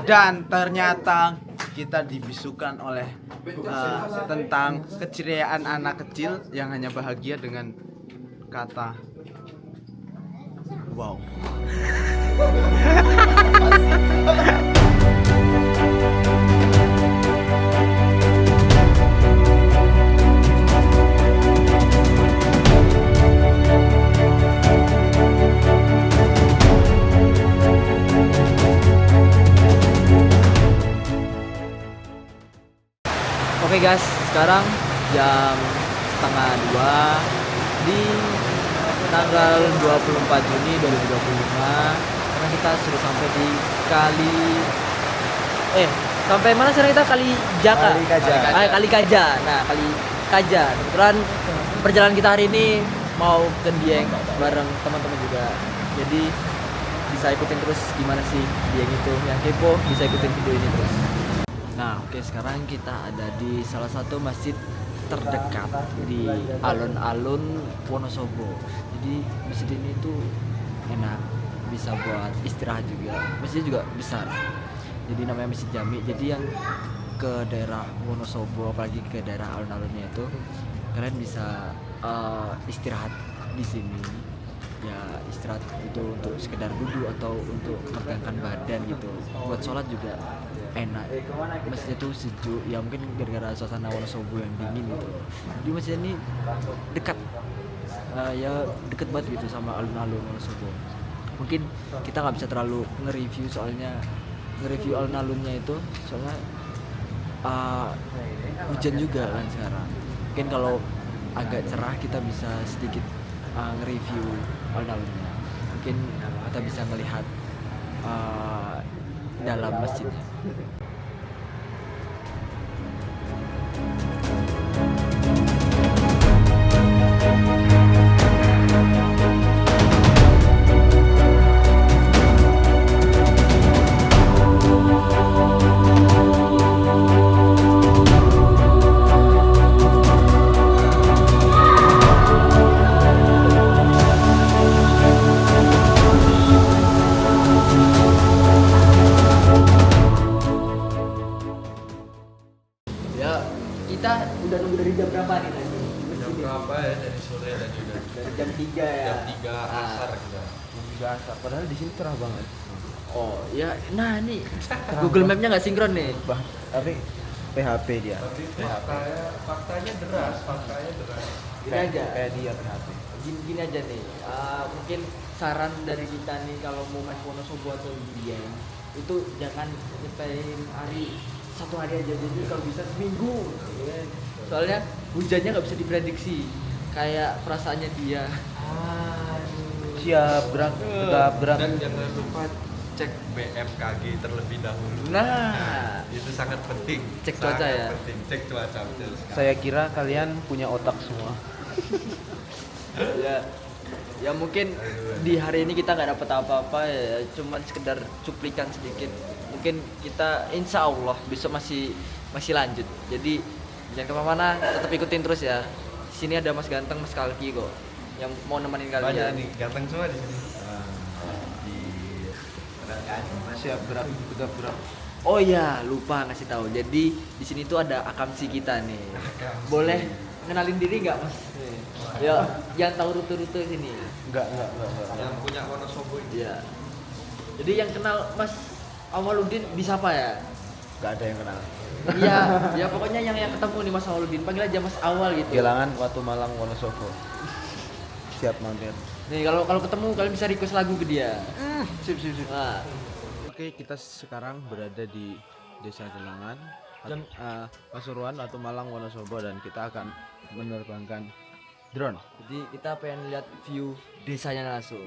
Dan ternyata kita dibisukan oleh tentang keceriaan anak kecil yang hanya bahagia dengan kata wow. Oke guys, sekarang jam setengah 2 di tanggal 24 Juni 2025. Karena kita sudah sampai di sampai mana sekarang kita? Kali Jaka. Kali Kaja. Nah, Kali Kaja. Kebetulan perjalanan kita hari ini mau ke Dieng bareng teman-teman juga. Jadi bisa ikutin terus gimana sih Dieng itu. Yang kepo bisa ikutin video ini terus. Nah, oke, sekarang kita ada di salah satu masjid terdekat di alun-alun Wonosobo. Jadi masjid ini tuh enak, bisa buat istirahat juga. Masjid juga besar. Jadi namanya Masjid Jami. Jadi yang ke daerah Wonosobo, apalagi ke daerah alun-alunnya itu, kalian bisa istirahat di sini. Ya istirahat itu untuk sekedar duduk atau untuk megangkan badan gitu. Buat sholat juga enak. Masjid itu sejuk, ya mungkin gara-gara suasana Wonosobo yang dingin gitu. Di masjid ini dekat, ya deket banget gitu sama alun-alun Wonosobo. Mungkin kita nggak bisa terlalu nge-review soalnya nge-review alun-alunnya itu soalnya hujan juga kan sekarang. Mungkin kalau agak cerah kita bisa sedikit nge-review alun-alunnya. Mungkin kita bisa melihat dalam masjidnya. Kita udah nunggu dari jam berapa nih tadi? Jam berapa ya? Dari sore tadi udah. Dari jam 3 ya. Jam 3 asar kita. Jam 3 asar. Padahal di sini cerah banget. Oh, ya. Nah, nih Google Map-nya nggak sinkron nih. Tapi PHP dia. Tapi faktanya deras. Gini aja. Kayak dia PHP. Gini aja nih. Mungkin saran dari kita nih kalau mau main Wonosobo atau Dieng itu jangan nyetain satu hari aja, jadi kalau bisa seminggu. Soalnya hujannya nggak bisa diprediksi. Kayak perasaannya dia. Siap, berat. Dan jangan lupa cek BMKG terlebih dahulu. Nah, itu sangat penting. Cek cuaca ya? Penting. Cek cuaca betul sekali. Saya kira kalian punya otak semua. ya mungkin di hari ini kita nggak dapat apa-apa ya, cuman sekedar cuplikan sedikit. Mungkin kita insya Allah besok masih lanjut. Jadi jangan kemana-mana, tetap ikutin terus ya. Sini ada Mas Ganteng, Mas Kalki kok yang mau nemenin kalian. Banyak nih, ganteng semua di sini. Siap, berat. Oh iya, lupa ngasih tahu. Jadi di sini tuh ada akamsi kita nih. Boleh kenalin diri nggak, Mas? Ya, yang tahu rute-rute sini. Enggak. Yang punya Wonosobo ini. Iya. Jadi yang kenal Mas Awaludin bisa apa ya? Enggak ada yang kenal. Iya, ya pokoknya yang ketemu nih Mas Awaludin, panggil aja Mas Awal gitu. Gilangan Watu Malang Wonosobo. Siap mampir. Nih kalau ketemu kalian bisa request lagu ke dia. Sip. Nah, Oke, kita sekarang berada di Desa Gilangan, Pasuruan, Watu Malang Wonosobo, dan kita akan menerbangkan drone. jadi kita pengen lihat view desanya langsung.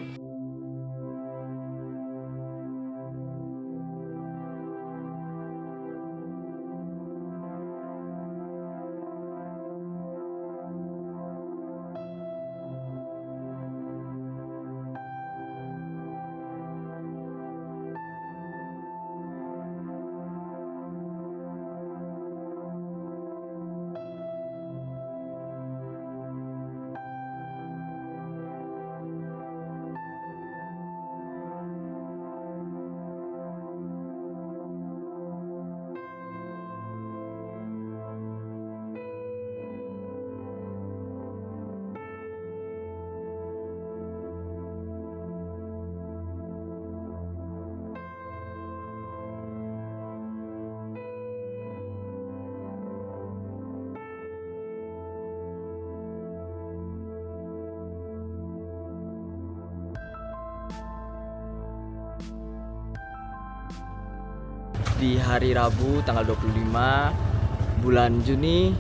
di hari Rabu tanggal 25 bulan Juni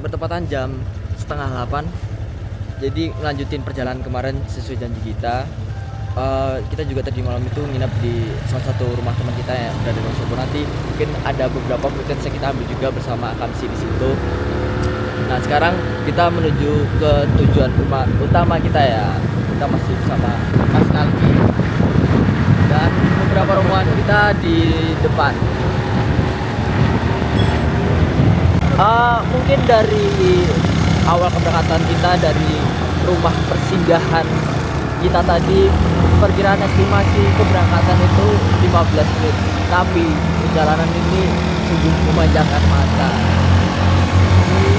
bertepatan jam setengah 8. Jadi ngelanjutin perjalanan kemarin sesuai janji kita. Kita juga tadi malam itu nginep di salah satu rumah teman kita yang berada di Wonosobo. Nanti mungkin ada beberapa footage yang kita ambil juga bersama Akamsi di situ. Nah sekarang kita menuju ke tujuan rumah utama kita ya. Kita masih bersama Mas Kalki dan beberapa rombongan kita di depan. Mungkin dari awal keberangkatan kita dari rumah persinggahan kita tadi, perkiraan estimasi keberangkatan itu 15 menit. Tapi perjalanan ini sungguh memanjakan mata. Di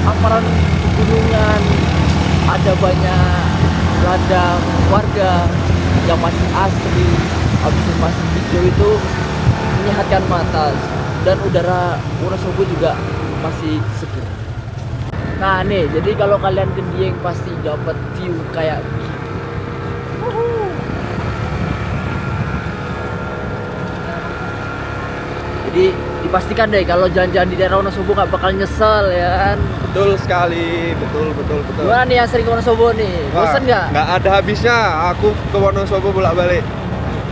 hamparan pegunungan ada banyak ladang warga yang masih asri, habis itu masih hijau, itu menyehatkan mata, dan udara Wonosobo juga masih seger. Nah nih, jadi kalau kalian ke Dieng pasti dapat view kayak gini. Jadi dipastikan deh kalau jalan-jalan di daerah Wonosobo nggak bakal nyesel ya kan. Betul sekali, betul. Gimana nih yang sering ke Wonosobo nih? Bosen nggak? Nggak ada habisnya aku ke Wonosobo bolak-balik.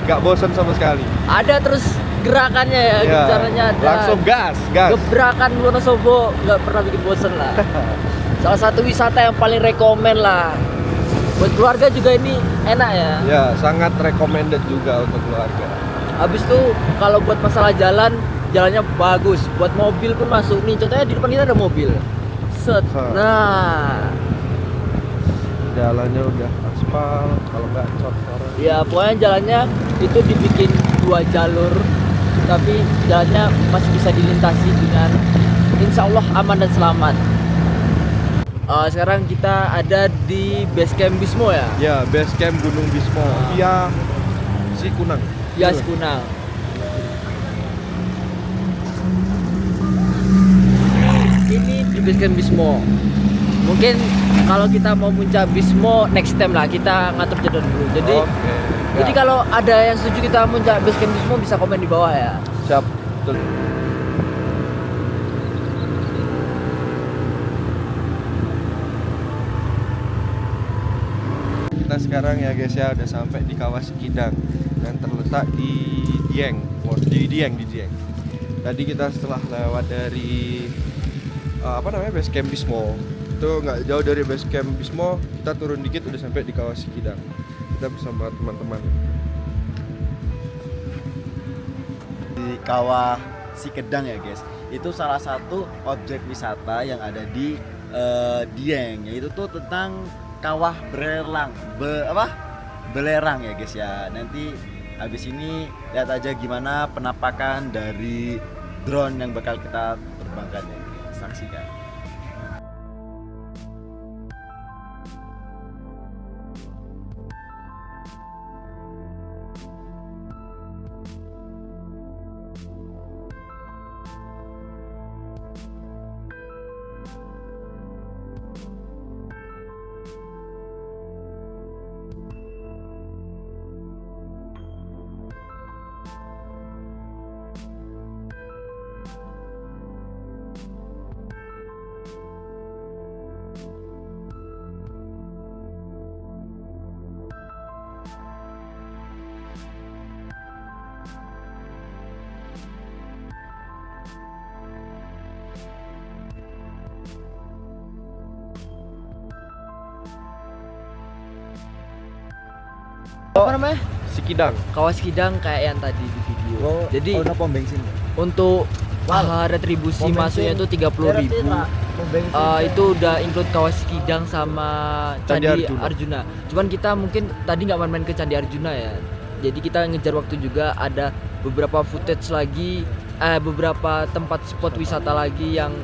Nggak bosen sama sekali. Ada terus gerakannya ya, Iya, caranya ada. langsung gas. Gebrakan Wonosobo nggak pernah bikin bosen lah. Salah satu wisata yang paling rekomen lah. Buat keluarga juga ini enak ya. Ya, sangat recommended juga untuk keluarga. Habis itu kalau buat masalah jalannya bagus. Buat mobil pun masuk nih. Contohnya di depan kita ada mobil. Set. Nah, Jalannya udah aspal, kalau nggak cor orang. ya pokoknya jalannya itu dibikin 2 jalur, tapi jalannya masih bisa dilintasi dengan insya Allah aman dan selamat. Sekarang kita ada di base camp Bismo ya. Ya, base camp Gunung Bismo via Sikunang. Ya, Sikunang. Ini di base camp Bismo. Mungkin kalau kita mau puncak Bismo next time lah, kita ngatur jadwal dulu. Jadi Oke. jadi Ya. kalau ada yang setuju kita puncak base camp Bismo bisa komen di bawah ya. Siap. Betul. Kita sekarang ya guys ya udah sampai di Kawah Sikidang dan terletak di Dieng. Di Dieng. Tadi kita setelah lewat dari base camp Bismo, itu nggak jauh dari base camp Bismo, kita turun dikit udah sampai di Kawah Sikidang. Kita bersama teman-teman. Di Kawah Sikidang ya guys, itu salah satu objek wisata yang ada di Dieng, yaitu tuh tentang kawah belerang ya guys ya. Nanti habis ini lihat aja gimana penampakan dari drone yang bakal kita terbangkan ya, saksikan. Apa namanya? Sikidang. Kawah Sikidang kayak yang tadi di video. Jadi pom bensin. untuk retribusi Pom masuknya bensin. itu 30.000. Itu udah include Kawah Sikidang sama Candi Candi Arjuna. Arjuna. Cuman kita mungkin tadi nggak main-main ke Candi Arjuna ya. Jadi kita ngejar waktu juga, ada beberapa footage lagi, beberapa tempat spot wisata lagi yang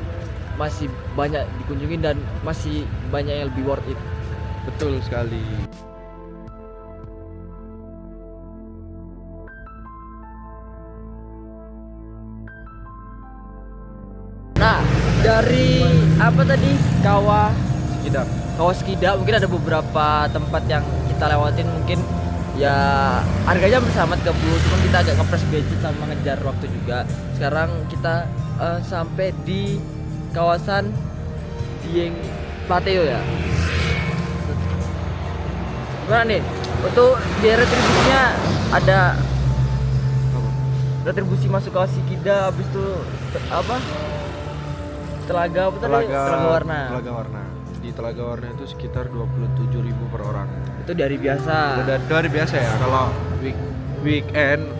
masih banyak dikunjungi dan masih banyak yang lebih worth it. Betul sekali. Nah, dari apa tadi? Sikidang. Kawah Sikidang mungkin ada beberapa tempat yang kita lewatin, mungkin ya harganya bersama 30, cuman kita agak ngepres budget sama ngejar waktu juga. Sekarang kita sampai di kawasan Dieng Plateo ya. Gimana nih? Untuk biaya retribusinya ada retribusi masuk kawasan Sikida, habis itu apa? Telaga apa tadi? Telaga Warna. Telaga Warna. Di Telaga Warna itu sekitar 27.000 per orang. Itu dari biasa. Udah dari biasa ya. Kalau weekend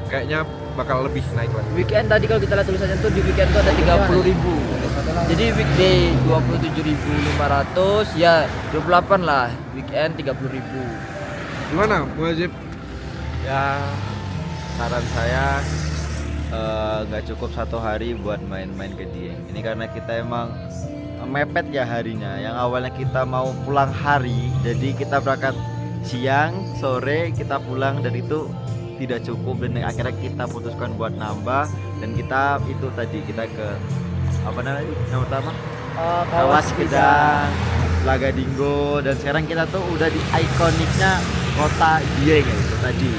kayaknya bakal lebih naik lagi. Weekend tadi kalau kita lihat tulisannya tuh di weekend tuh ada 30.000. Jadi weekday 27.500, ya 28 lah. Weekend 30.000. Gimana, Muazib? Ya saran saya nggak cukup 1 hari buat main-main ke Dieng. Ini karena kita emang mepet ya harinya. Yang awalnya kita mau pulang hari, jadi kita berangkat siang, sore kita pulang, dan itu tidak cukup, dan akhirnya kita putuskan buat nambah. Dan kita itu tadi kita ke apa namanya yang pertama Kawas Gedang, Telaga Dinggo, dan sekarang kita tuh udah di ikoniknya kota Dieng ya, itu tadi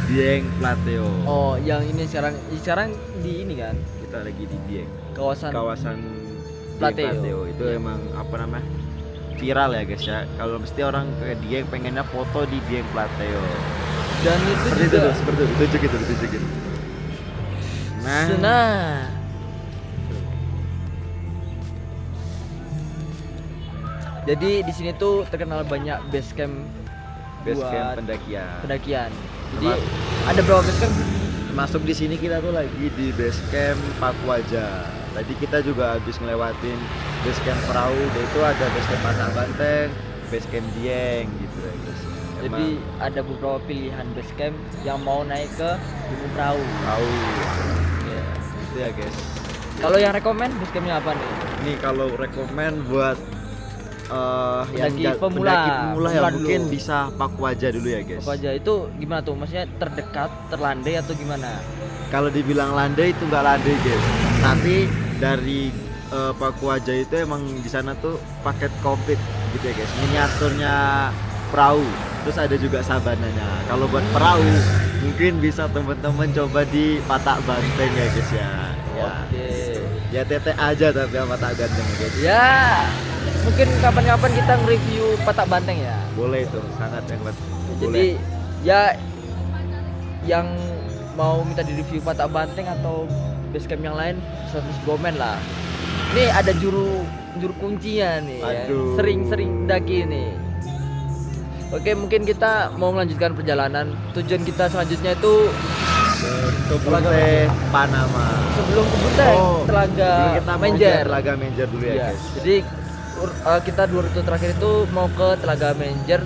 Dieng Plateo. Oh, yang ini sekarang di ini kan Kita lagi di Dieng, kawasan Dieng Plateo. itu emang apa namanya viral ya guys ya. Kalau mesti orang ke Dieng pengennya foto di Dieng Plateo. Dan itu Seperti itu juga tuh, seperti itu, ditunjukin. Nah, jadi di sini tuh terkenal banyak base camp base buat camp pendakian. pendakian. Jadi ada berapa base camp? Masuk di sini kita tuh lagi di base camp Pakuaja. Tadi kita juga habis ngelewatin base camp Perahu, dan itu ada base camp Pasak Banteng, base camp Dieng gitu ya guys. Jadi ada beberapa pilihan base camp yang mau naik ke Gunung Perahu. Perahu. Ya, itu ya guys. Kalau yang rekomen base campnya apa nih? Ini kalau rekomen buat Pendaki yang pemula. pendaki pemula ya Pemula dulu. mungkin bisa Pakuaja dulu ya guys. Apa aja itu gimana tuh? Maksudnya terdekat, terlandai atau gimana? Kalau dibilang landai itu nggak landai guys, tapi dari Pakuaja itu emang di sana tuh paket komplit gitu ya guys, miniaturnya perahu, terus ada juga sabananya. Kalau buat perahu mungkin bisa teman-teman coba di Patak Banteng ya guys ya. Oke. Ya tete aja tapi sama Patak Banteng ya guys. Ya, mungkin kapan-kapan kita nge-review Patak Banteng ya. Boleh itu, sangat banget. Jadi ya yang mau minta di review Patak Banteng atau base camp yang lain bisa tulis komen lah. Ini ada juru kuncinya nih ya. Aduh. Sering-sering daki nih. Oke, mungkin kita mau melanjutkan perjalanan. Tujuan kita selanjutnya itu ke Bunte Panama. sebelum ke Bunte, Telaga Dulu kita mau Menjer. ke Telaga Menjer dulu ya Iya. guys. Jadi kita 2 rute terakhir itu mau ke Telaga Menjer,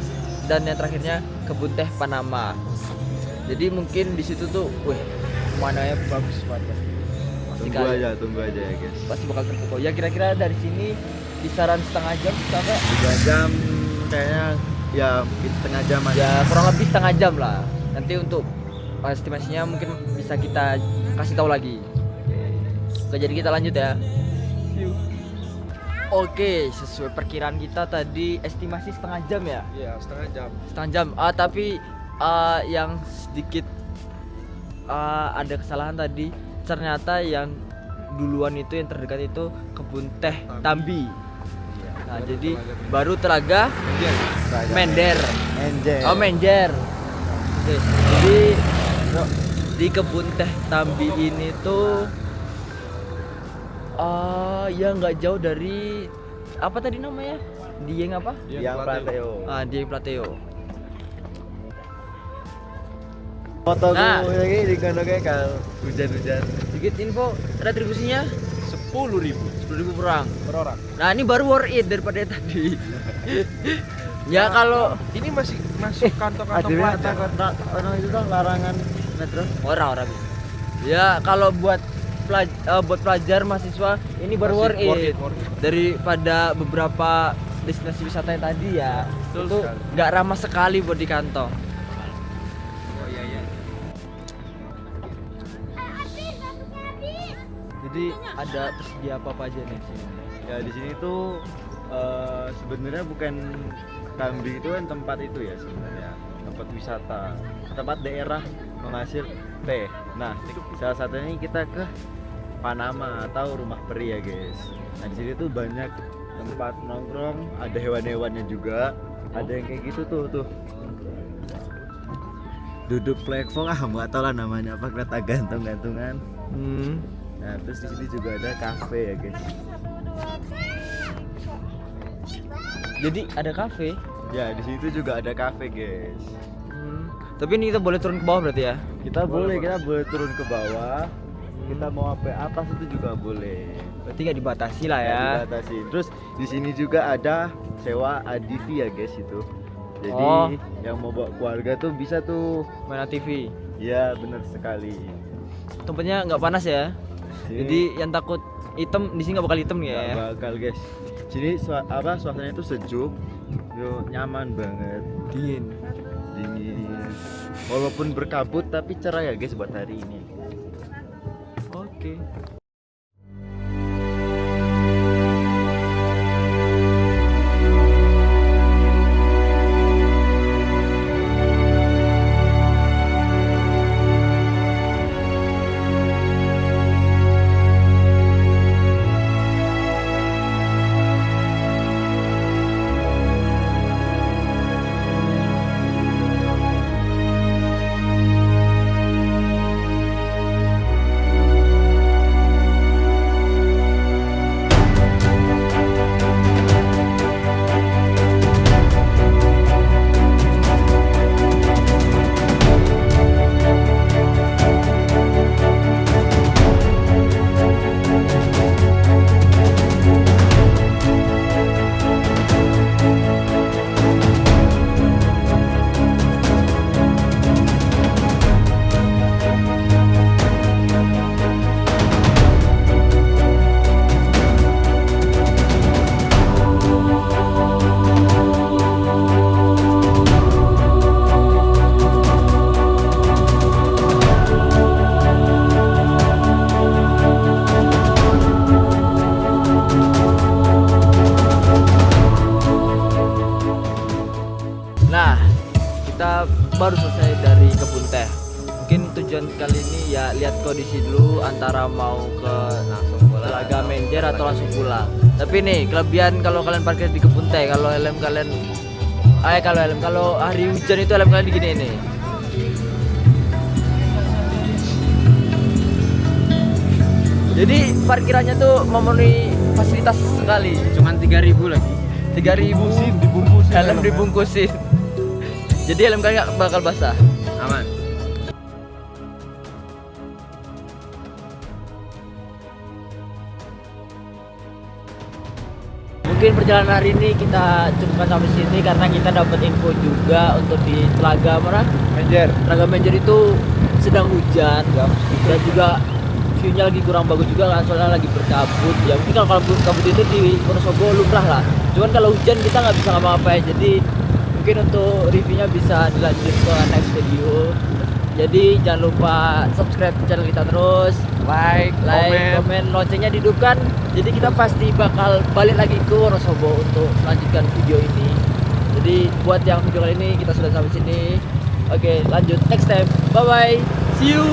dan yang terakhirnya ke Bunteh Panama. Jadi mungkin di situ tuh, wih, pemandangannya bagus banget. Pasti Tunggu aja ya guys. pasti bakal terpukau. Ya kira-kira dari sini kisaran setengah jam sampai 3 jam kayaknya, ya mungkin setengah jam aja. ya kurang lebih setengah jam lah. Nanti untuk estimasinya mungkin bisa kita kasih tahu lagi. Oke, jadi kita lanjut ya. Oke, sesuai perkiraan kita tadi estimasi setengah jam ya. Iya, setengah jam. Setengah jam. Tapi yang sedikit ada kesalahan tadi. Ternyata yang duluan itu, yang terdekat itu Kebun Teh Tambi. Nah, jadi baru Telaga Mender. Menjer. Oh, Menjer. Oke, jadi di Kebun Teh Tambi ini tuh ya nggak jauh dari apa tadi namanya? Dieng apa? Yang Plateo. Dieng Plateo. Foto Nah. gue lagi di kondoknya kalau hujan-hujan. Sedikit info, retribusinya 10.000 10.000 per orang. per orang. Nah, ini baru worth it daripada yang tadi. Ya kalau Ini masih masuk kantong-kantong pelajar. Orang itu tuh larangan metro. orang-orang ya kalau buat pelajar mahasiswa ini baru worth it. Daripada beberapa destinasi wisata yang tadi ya. Betul Itu sekali. nggak ramah sekali buat di kantong. Oh iya. Jadi ada tersedia apa aja nih di sini? Ya di sini tuh sebenarnya bukan Tambi itu kan tempat itu ya sebenarnya. tempat wisata, tempat daerah penghasil teh. Nah, salah satunya ini kita ke Panama atau rumah peri ya guys. Nah di sini tuh banyak tempat nongkrong, ada hewan-hewannya juga, ada yang kayak gitu tuh. Duduk platform nggak tahu lah namanya apa, kereta gantung-gantungan. Nah terus di sini juga ada kafe ya guys. Jadi ada kafe. Ya di situ juga ada kafe guys. Tapi ini kita boleh turun ke bawah berarti ya? Kita boleh turun ke bawah. Kita mau sampai atas itu juga boleh. Berarti nggak dibatasi lah ya. Nggak dibatasi. Terus di sini juga ada sewa ADV ya guys itu. Jadi yang mau bawa keluarga tuh bisa tuh Main TV. ya benar sekali. Tempatnya nggak panas ya. Jadi yang takut hitam di sini nggak bakal hitam ya. Nggak bakal guys. Sini suasananya tuh sejuk, yo nyaman banget, Dingin. dingin. Walaupun berkabut tapi cerah ya guys buat hari ini. Oke. Nah, kita baru selesai dari kebun teh. Mungkin tujuan kali ini ya lihat kondisi dulu antara mau ke Langsung pulang. Telaga Menjer atau langsung pulang. Tapi nih kelebihan kalau kalian parkir di kebun teh, kalau helm kalian kalau hari hujan itu helm kalian digini nih. Jadi parkirannya tuh memenuhi fasilitas sekali. Cuman 3.000 lagi. 3.000 dibungkusin helm dibungkusin. Jadi helm kalian nggak bakal basah. Aman. Mungkin perjalanan hari ini kita cukupkan sampai sini karena kita dapat info juga untuk di Telaga Menjer. Telaga Menjer itu sedang hujan dan juga view-nya lagi kurang bagus juga kan soalnya lagi berkabut. Ya mungkin kalau kabut itu di Wonosobo lumrah lah. Cuman kalau hujan kita nggak bisa ngapa-ngapain. Jadi mungkin untuk reviewnya bisa dilanjut ke next video. Jadi jangan lupa subscribe channel kita terus, like, komen, loncengnya dihidupkan. Jadi kita pasti bakal balik lagi ke Wonosobo untuk melanjutkan video ini. Jadi buat yang video kali ini kita sudah sampai sini. Oke, lanjut next time. Bye bye. See you.